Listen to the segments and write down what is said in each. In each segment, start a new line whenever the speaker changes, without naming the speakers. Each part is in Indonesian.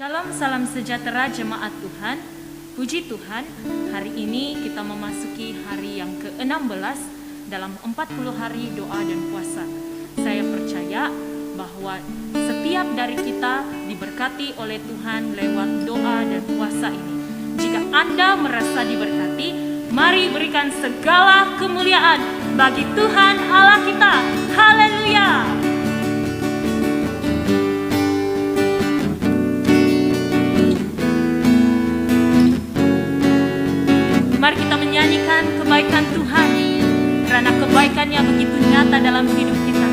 Shalom, salam sejahtera jemaat Tuhan. Puji Tuhan, hari ini kita memasuki hari yang ke-16 dalam 40 hari doa dan puasa. Saya percaya bahwa setiap dari kita diberkati oleh Tuhan lewat doa dan puasa ini. Jika Anda merasa diberkati, mari berikan segala kemuliaan bagi Tuhan Allah kita. Haleluya! Mari kita menyanyikan kebaikan Tuhan, karena kebaikannya begitu nyata dalam hidup kita.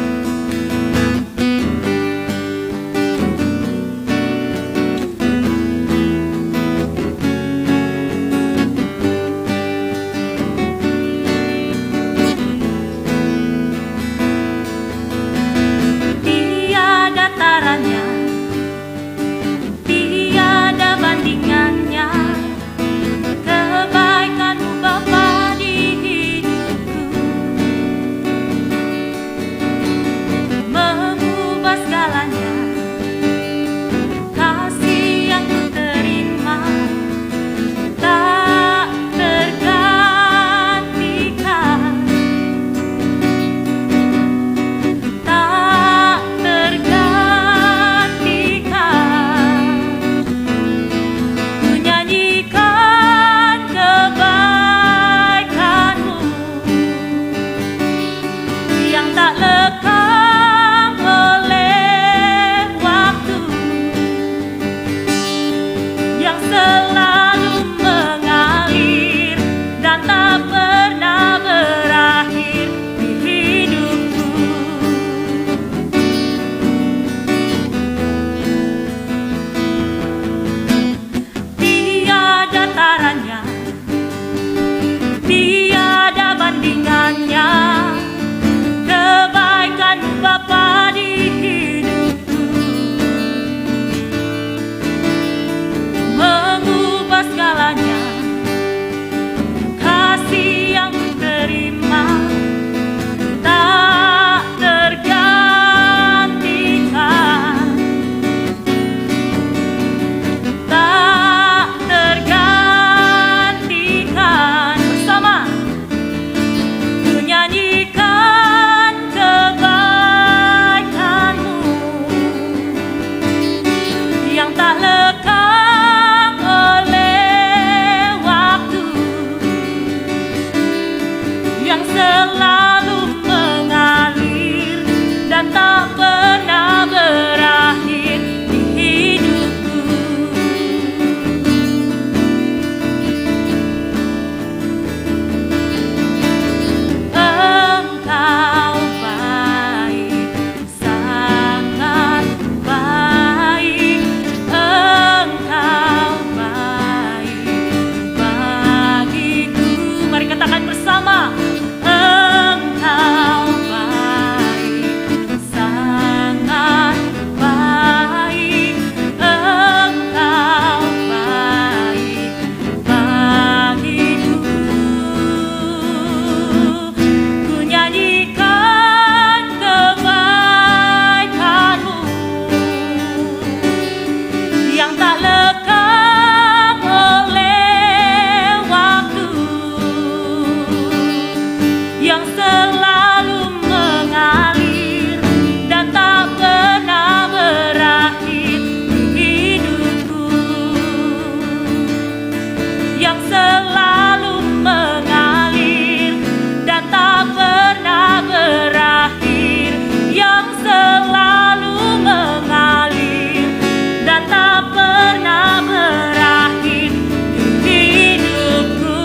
Tiada taranya, tiada bandingannya, kebaikan-Mu Bapa di hidupku, mengubah segalanya, kasih yang ku terima tak tergantikan, tak tergantikan. Ku nyanyikan kebaikan-Mu yang tak lekang oleh waktu, yang selalu mengalir dan tak pernah berakhir di hidupku. Tiada taranya, tiada bandingannya, kebaikan-Mu Bapa di hidupku, mengubah segalanya, kasih yang ku terima tak tergantikan, tak tergantikan. Bersama ku nyanyikan kebaikan-Mu yang tak lekang oleh waktu, yang selalu mengalir dan tak pernah berakhir di hidupku. Engkau baik, sangat baik. Engkau baik bagiku. Mari katakan bersama. Engkau baik, sangat baik. Engkau baik bagiku. Ku nyanyikan kebaikan-Mu yang tak lekang oleh waktu, yang selalu mengalir dan tak pernah berakhir di hidupku, yang selalu mengalir dan tak pernah berakhir, yang selalu mengalir dan tak pernah berakhir di hidupku.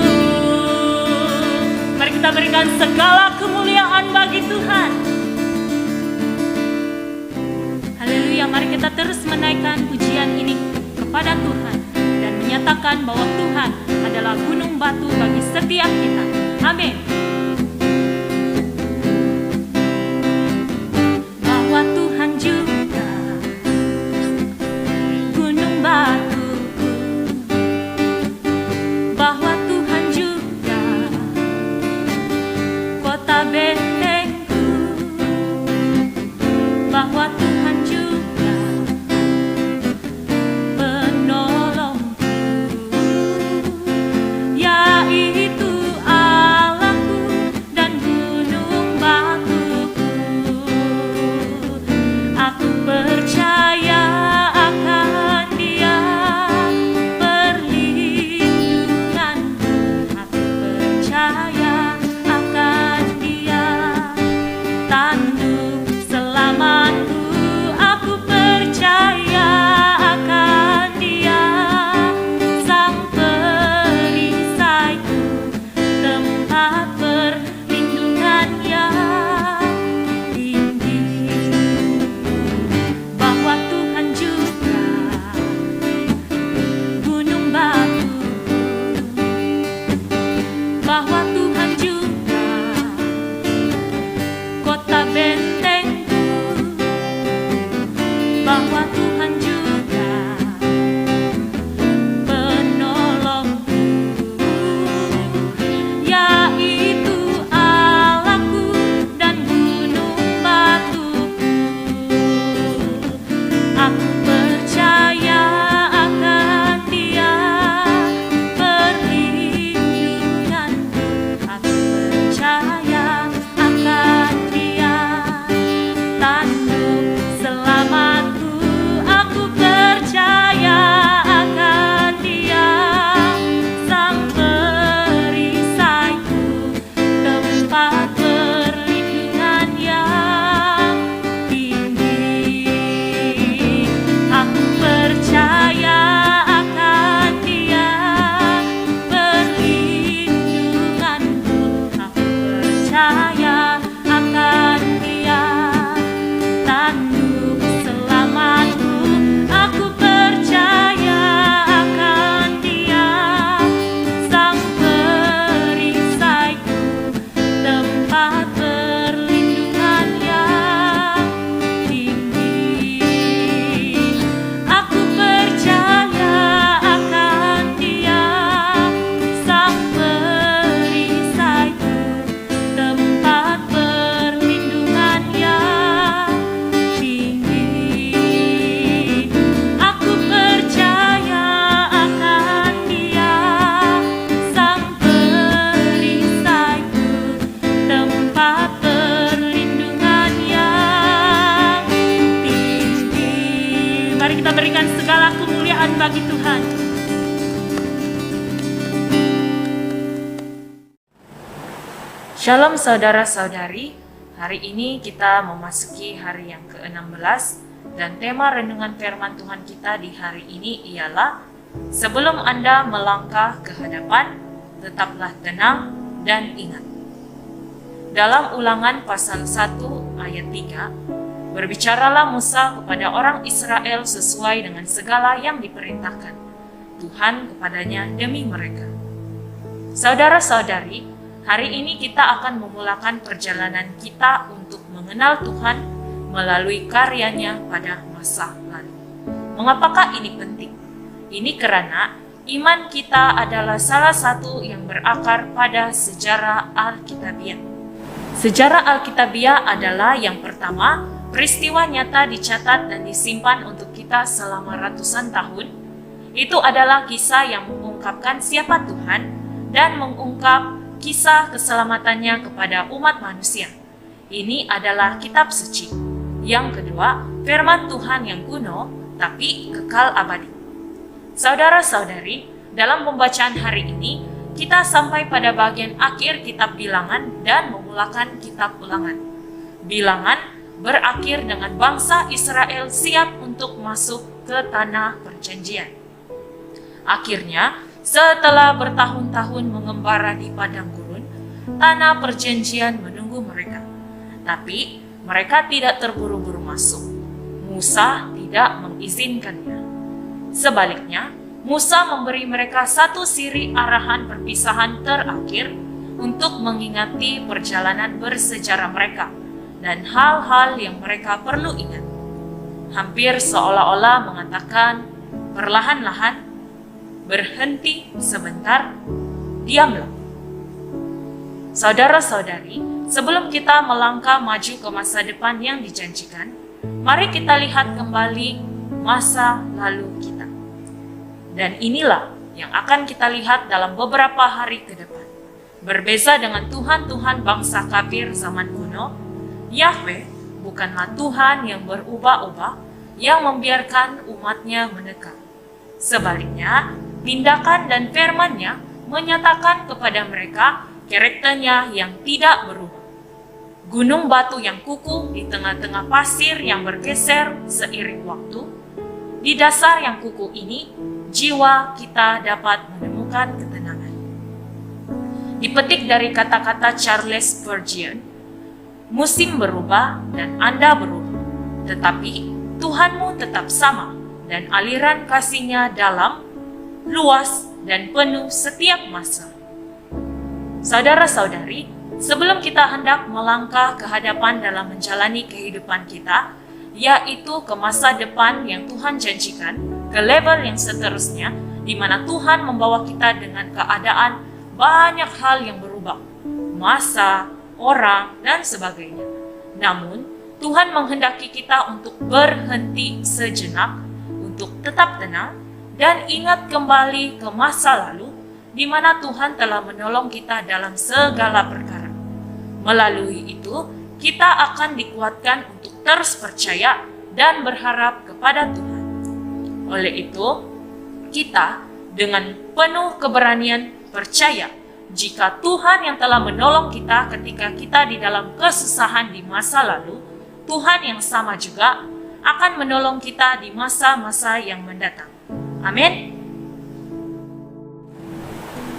Mari kita berikan segala kemuliaan bagi Tuhan. Haleluya, mari kita terus menaikkan pujian ini kepada Tuhan dan menyatakan bahwa Tuhan adalah gunung batu bagi setiap kita. Amin. Bahwa Tuhan juga gunung batuku, bahwa Tuhan juga kota bentengku, bahwa Tuhan juga kemuliaan bagi Tuhan. Shalom saudara-saudari, hari ini kita memasuki hari yang ke-16 dan tema renungan firman Tuhan kita di hari ini ialah sebelum Anda melangkah ke hadapan, tetaplah tenang dan ingat. Dalam Ulangan pasal 1 ayat 3, berbicaralah Musa kepada orang Israel sesuai dengan segala yang diperintahkan Tuhan kepadanya demi mereka. Saudara-saudari, hari ini kita akan memulakan perjalanan kita untuk mengenal Tuhan melalui karyanya pada masa lalu. Mengapakah ini penting? Ini karena iman kita adalah salah satu yang berakar pada sejarah Alkitabiah. Sejarah Alkitabiah adalah yang pertama, peristiwa nyata dicatat dan disimpan untuk kita selama ratusan tahun. Itu adalah kisah yang mengungkapkan siapa Tuhan dan mengungkap kisah keselamatannya kepada umat manusia. Ini adalah kitab suci. Yang kedua, firman Tuhan yang kuno tapi kekal abadi. Saudara-saudari, dalam pembacaan hari ini, kita sampai pada bagian akhir kitab Bilangan dan memulakan kitab Ulangan. Bilangan berakhir dengan bangsa Israel siap untuk masuk ke tanah perjanjian. Akhirnya, setelah bertahun-tahun mengembara di padang gurun, tanah perjanjian menunggu mereka. Tapi mereka tidak terburu-buru masuk. Musa tidak mengizinkannya. Sebaliknya, Musa memberi mereka satu siri arahan perpisahan terakhir untuk mengingati perjalanan bersejarah mereka dan hal-hal yang mereka perlu ingat. Hampir seolah-olah mengatakan, perlahan-lahan, berhenti sebentar, diamlah. Saudara-saudari, sebelum kita melangkah maju ke masa depan yang dijanjikan, mari kita lihat kembali masa lalu kita. Dan inilah yang akan kita lihat dalam beberapa hari ke depan. Berbeza dengan Tuhan-Tuhan bangsa kafir zaman kuno, Yahweh bukanlah Tuhan yang berubah-ubah, yang membiarkan umatnya menekam. Sebaliknya, tindakan dan firman-Nya menyatakan kepada mereka karakternya yang tidak berubah. Gunung batu yang kukuh di tengah-tengah pasir yang bergeser seiring waktu. Di dasar yang kukuh ini, jiwa kita dapat menemukan ketenangan. Dipetik dari kata-kata Charles Spurgeon, musim berubah dan Anda berubah, tetapi Tuhanmu tetap sama dan aliran kasih-Nya dalam, luas, dan penuh setiap masa. Saudara-saudari, sebelum kita hendak melangkah ke hadapan dalam menjalani kehidupan kita, yaitu ke masa depan yang Tuhan janjikan, ke level yang seterusnya, di mana Tuhan membawa kita dengan keadaan banyak hal yang berubah, masa, orang, dan sebagainya. Namun, Tuhan menghendaki kita untuk berhenti sejenak, untuk tetap tenang, dan ingat kembali ke masa lalu, di mana Tuhan telah menolong kita dalam segala perkara. Melalui itu, kita akan dikuatkan untuk terus percaya dan berharap kepada Tuhan. Oleh itu, kita dengan penuh keberanian percaya jika Tuhan yang telah menolong kita ketika kita di dalam kesusahan di masa lalu, Tuhan yang sama juga akan menolong kita di masa-masa yang mendatang. Amin.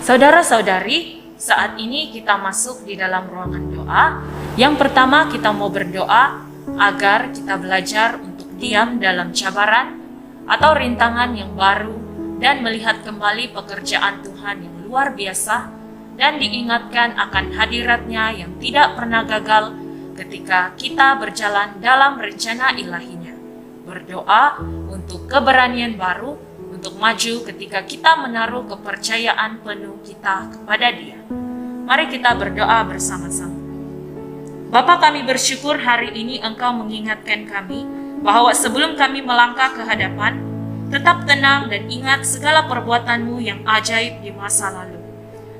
Saudara-saudari, saat ini kita masuk di dalam ruangan doa. Yang pertama, kita mau berdoa agar kita belajar untuk diam dalam cabaran atau rintangan yang baru dan melihat kembali pekerjaan Tuhan yang luar biasa dan diingatkan akan hadirat-Nya yang tidak pernah gagal ketika kita berjalan dalam rencana ilahi-Nya. Berdoa untuk keberanian baru untuk maju ketika kita menaruh kepercayaan penuh kita kepada Dia. Mari kita berdoa bersama-sama. Bapa, kami bersyukur hari ini Engkau mengingatkan kami bahwa sebelum kami melangkah ke hadapan, tetap tenang dan ingat segala perbuatan-Mu yang ajaib di masa lalu,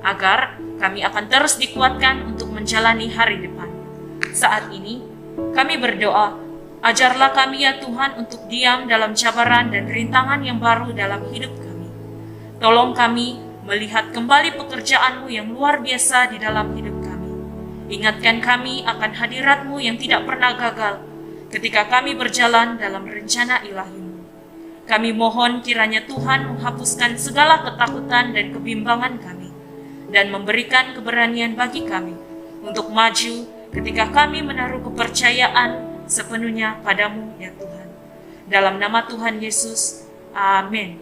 agar kami akan terus dikuatkan untuk menjalani hari depan. Saat ini, kami berdoa Ajarlah kami ya Tuhan untuk diam dalam cabaran dan rintangan yang baru dalam hidup kami. Tolong kami melihat kembali pekerjaan-Mu yang luar biasa di dalam hidup kami. Ingatkan kami akan hadirat-Mu yang tidak pernah gagal ketika kami berjalan dalam rencana ilahi-Mu. Kami mohon kiranya Tuhan menghapuskan segala ketakutan dan kebimbangan kami dan memberikan keberanian bagi kami untuk maju ketika kami menaruh kepercayaan sepenuhnya padamu ya Tuhan. Dalam nama Tuhan Yesus, amin.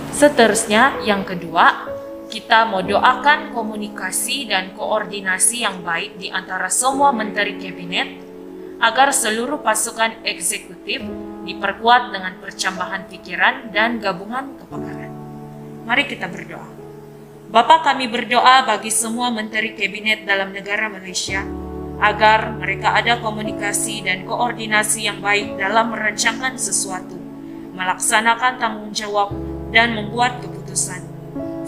Seterusnya yang kedua, kita mau doakan komunikasi dan koordinasi yang baik di antara semua menteri kabinet agar seluruh pasukan eksekutif diperkuat dengan percambahan pikiran dan gabungan kepakaran. Mari kita berdoa. Bapa, kami berdoa bagi semua menteri kabinet dalam negara Malaysia agar mereka ada komunikasi dan koordinasi yang baik dalam merancangkan sesuatu, melaksanakan tanggung jawab, dan membuat keputusan.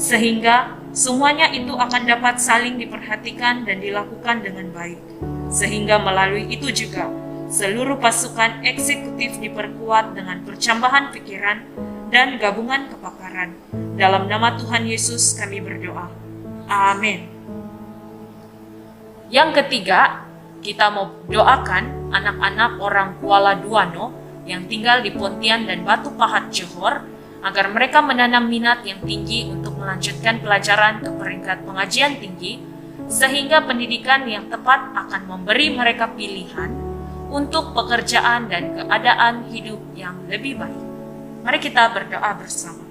Sehingga semuanya itu akan dapat saling diperhatikan dan dilakukan dengan baik. Sehingga melalui itu juga, seluruh pasukan eksekutif diperkuat dengan percambahan pikiran dan gabungan kepakaran. Dalam nama Tuhan Yesus kami berdoa. Amin. Yang ketiga, kita mau doakan anak-anak orang Kuala Duano yang tinggal di Pontian dan Batu Pahat, Johor, agar mereka menanam minat yang tinggi untuk melanjutkan pelajaran ke peringkat pengajian tinggi, sehingga pendidikan yang tepat akan memberi mereka pilihan untuk pekerjaan dan keadaan hidup yang lebih baik. Mari kita berdoa bersama.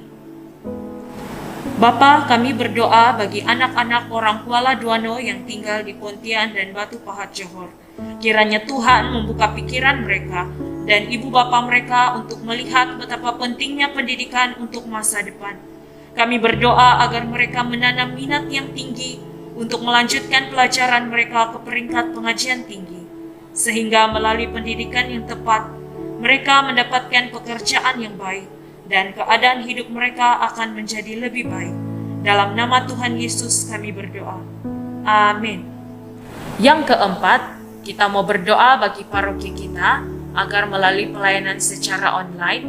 Bapa, kami berdoa bagi anak-anak orang Kuala Duano yang tinggal di Pontian dan Batu Pahat, Johor. Kiranya Tuhan membuka pikiran mereka dan ibu bapa mereka untuk melihat betapa pentingnya pendidikan untuk masa depan. Kami berdoa agar mereka menanam minat yang tinggi untuk melanjutkan pelajaran mereka ke peringkat pengajian tinggi, sehingga melalui pendidikan yang tepat, mereka mendapatkan pekerjaan yang baik dan keadaan hidup mereka akan menjadi lebih baik. Dalam nama Tuhan Yesus kami berdoa. Amin. Yang keempat, kita mau berdoa bagi paroki kita agar melalui pelayanan secara online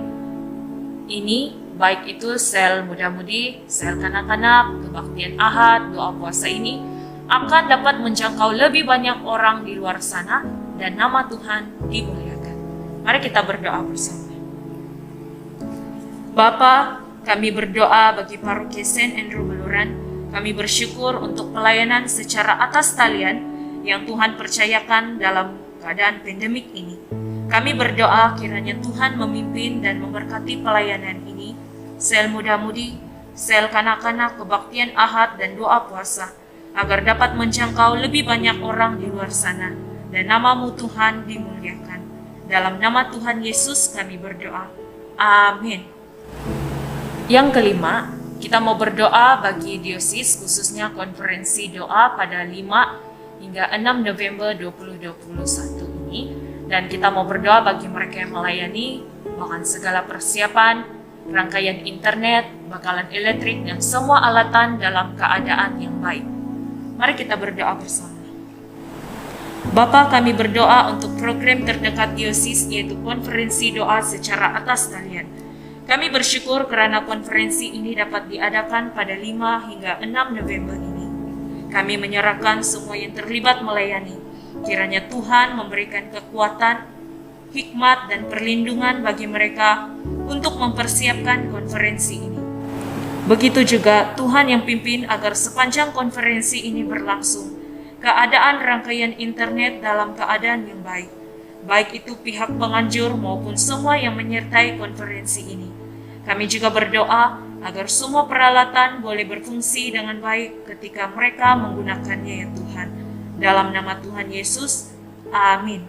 ini, baik itu sel muda-mudi, sel kanak-kanak, kebaktian Ahad, doa puasa ini akan dapat menjangkau lebih banyak orang di luar sana dan nama Tuhan dimuliakan. Mari kita berdoa bersama. Bapa, kami berdoa bagi paroki Saint Andrew Baluran. Kami bersyukur untuk pelayanan secara atas talian yang Tuhan percayakan dalam keadaan pandemik ini. Kami berdoa kiranya Tuhan memimpin dan memberkati pelayanan ini, sel muda-mudi, sel kanak-kanak, kebaktian Ahad, dan doa puasa, agar dapat menjangkau lebih banyak orang di luar sana, dan nama-Mu Tuhan dimuliakan. Dalam nama Tuhan Yesus kami berdoa. Amin. Yang kelima, kita mau berdoa bagi diosis, khususnya konferensi doa pada 5 hingga 6 November 2021 ini. Dan kita mau berdoa bagi mereka yang melayani, bahkan segala persiapan, rangkaian internet, bakalan elektrik, dan semua alatan dalam keadaan yang baik. Mari kita berdoa bersama. Bapa, kami berdoa untuk program terdekat diosis, yaitu konferensi doa secara atas talian. Kami bersyukur karena konferensi ini dapat diadakan pada 5 hingga 6 November ini. Kami menyerahkan semua yang terlibat melayani. Kiranya Tuhan memberikan kekuatan, hikmat, dan perlindungan bagi mereka untuk mempersiapkan konferensi ini. Begitu juga Tuhan yang pimpin agar sepanjang konferensi ini berlangsung, keadaan rangkaian internet dalam keadaan yang baik, baik itu pihak penganjur maupun semua yang menyertai konferensi ini. Kami juga berdoa agar semua peralatan boleh berfungsi dengan baik ketika mereka menggunakannya ya Tuhan. Dalam nama Tuhan Yesus, amin.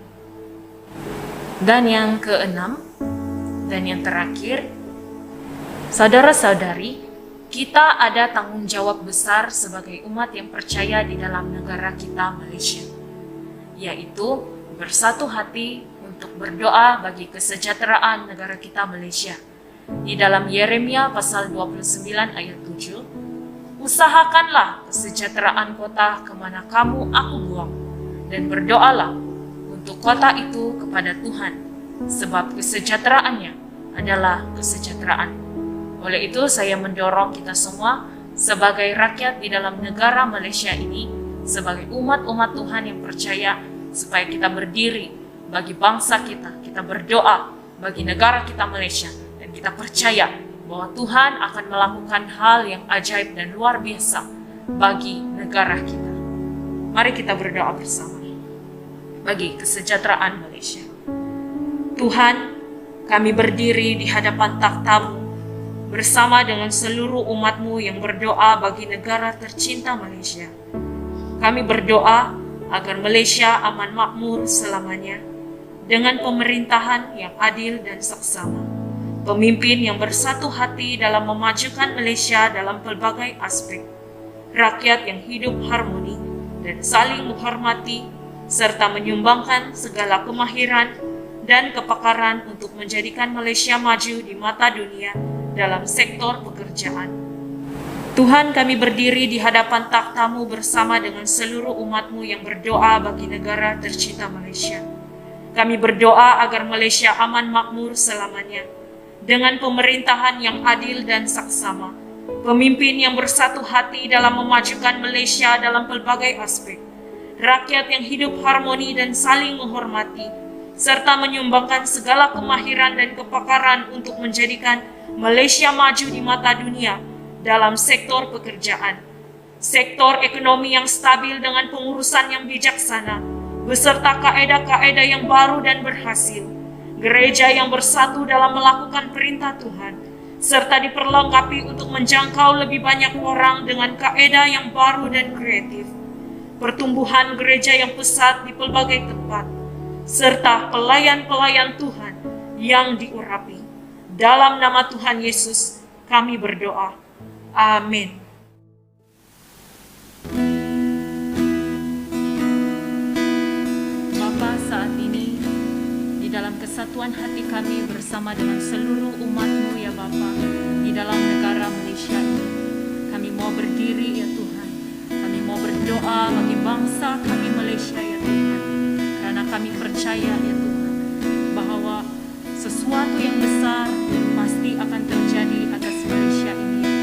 Dan yang keenam, dan yang terakhir, saudara-saudari, kita ada tanggung jawab besar sebagai umat yang percaya di dalam negara kita Malaysia, yaitu bersatu hati untuk berdoa bagi kesejahteraan negara kita Malaysia. Di dalam Yeremia pasal 29 ayat 7, usahakanlah kesejahteraan kota kemana kamu aku buang, dan berdoalah untuk kota itu kepada Tuhan, sebab kesejahteraannya adalah kesejahteraan. Oleh itu saya mendorong kita semua sebagai rakyat di dalam negara Malaysia ini, sebagai umat-umat Tuhan yang percaya, supaya kita berdiri bagi bangsa kita, kita berdoa bagi negara kita Malaysia, dan kita percaya bahwa Tuhan akan melakukan hal yang ajaib dan luar biasa bagi negara kita. Mari kita berdoa bersama bagi kesejahteraan Malaysia. Tuhan, kami berdiri di hadapan takhta-Mu bersama dengan seluruh umat-Mu yang berdoa bagi negara tercinta Malaysia. Kami berdoa agar Malaysia aman makmur selamanya, dengan pemerintahan yang adil dan saksama, pemimpin yang bersatu hati dalam memajukan Malaysia dalam pelbagai aspek, rakyat yang hidup harmoni dan saling menghormati, serta menyumbangkan segala kemahiran dan kepakaran untuk menjadikan Malaysia maju di mata dunia dalam sektor pekerjaan. Tuhan, kami berdiri di hadapan takhta-Mu bersama dengan seluruh umat-Mu yang berdoa bagi negara tercinta Malaysia. Kami berdoa agar Malaysia aman makmur selamanya, dengan pemerintahan yang adil dan saksama, pemimpin yang bersatu hati dalam memajukan Malaysia dalam pelbagai aspek, rakyat yang hidup harmoni dan saling menghormati, serta menyumbangkan segala kemahiran dan kepakaran untuk menjadikan Malaysia maju di mata dunia dalam sektor pekerjaan, sektor ekonomi yang stabil dengan pengurusan yang bijaksana, beserta kaedah-kaedah yang baru dan berhasil, gereja yang bersatu dalam melakukan perintah Tuhan, serta diperlengkapi untuk menjangkau lebih banyak orang dengan kaedah yang baru dan kreatif, pertumbuhan gereja yang pesat di pelbagai tempat, serta pelayan-pelayan Tuhan yang diurapi. Dalam nama Tuhan Yesus kami berdoa. Amin. Bapa, saat ini di dalam kesatuan hati kami bersama dengan seluruh umat-Mu ya Bapa, di dalam negara Malaysia ini, kami mau berdiri ya Tuhan. Kami mau berdoa bagi bangsa kami Malaysia ya Tuhan, karena kami percaya ya Tuhan bahwa sesuatu yang besar pasti akan terjadi atas Malaysia ini ya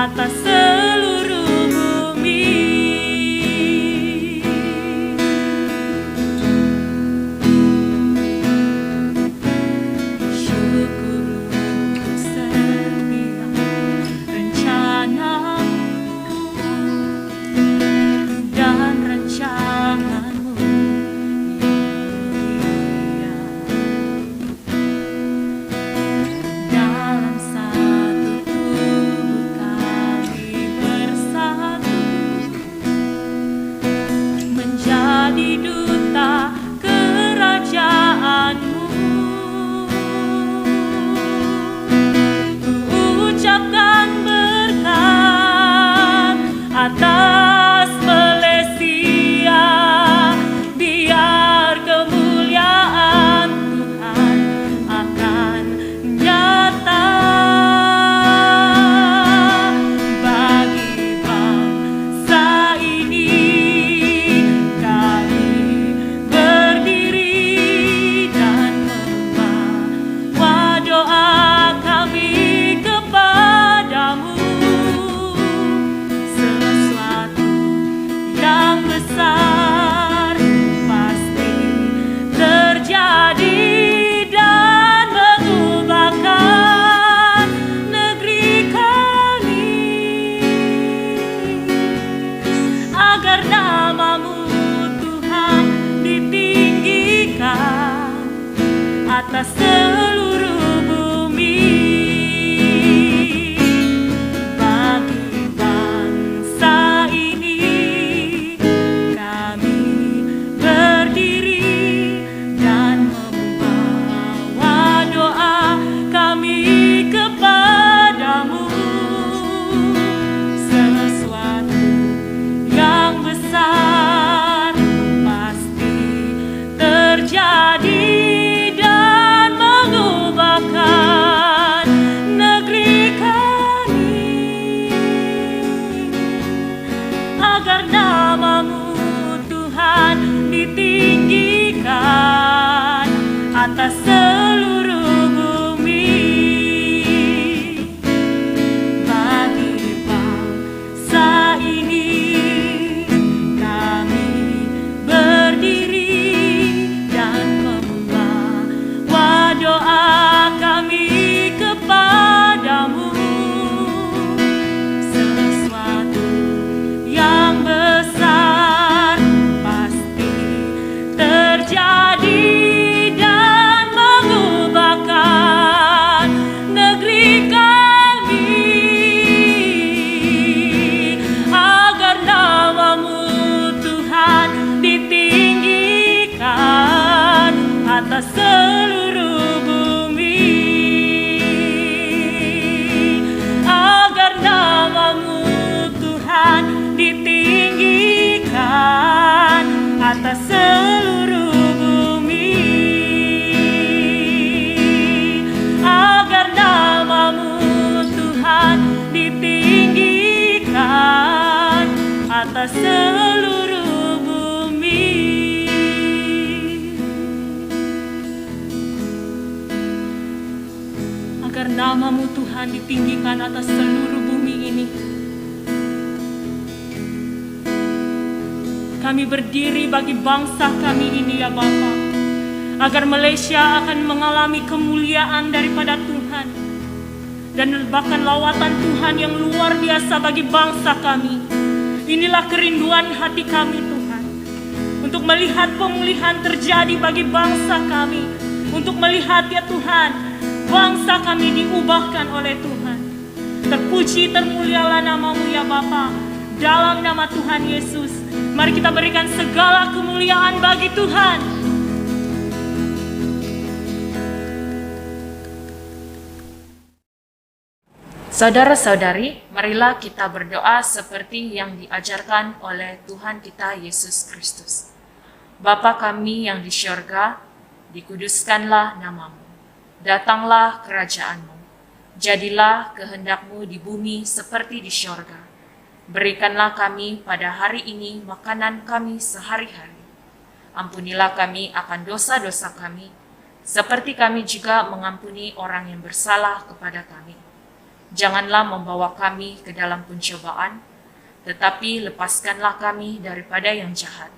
atas seluruh bumi. Syukur untuk setiap rencana-Mu dan rancangan-Mu yang mulia. Dalam satu tubuh kami agar nama-Mu Tuhan ditinggikan atas seluruh bumi ini. Kami berdiri bagi bangsa kami ini ya Bapa, agar Malaysia akan mengalami kemuliaan daripada Tuhan, dan bahkan lawatan Tuhan yang luar biasa bagi bangsa kami. Inilah kerinduan hati kami Tuhan, untuk melihat pemulihan terjadi bagi bangsa kami, untuk melihat ya Tuhan, bangsa kami diubahkan oleh Tuhan. Terpuji termulialah nama-Mu ya Bapa. Dalam nama Tuhan Yesus, mari kita berikan segala kemuliaan bagi Tuhan. Saudara-saudari, marilah kita berdoa seperti yang diajarkan oleh Tuhan kita Yesus Kristus. Bapa kami yang di syurga, dikuduskanlah nama-Mu. Datanglah kerajaan-Mu. Jadilah kehendak-Mu di bumi seperti di syurga. Berikanlah kami pada hari ini makanan kami sehari-hari. Ampunilah kami akan dosa-dosa kami, seperti kami juga mengampuni orang yang bersalah kepada kami. Janganlah membawa kami ke dalam pencobaan, tetapi lepaskanlah kami daripada yang jahat.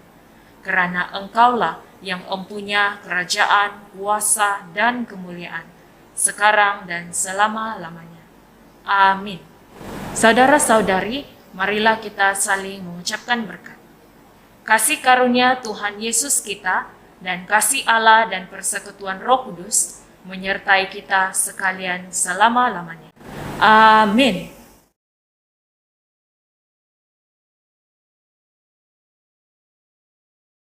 Kerana Engkaulah yang empunya kerajaan, kuasa, dan kemuliaan, sekarang dan selama-lamanya. Amin. Saudara-saudari, marilah kita saling mengucapkan berkat. Kasih karunia Tuhan Yesus kita, dan kasih Allah dan persekutuan Roh Kudus menyertai kita sekalian selama-lamanya. Amin.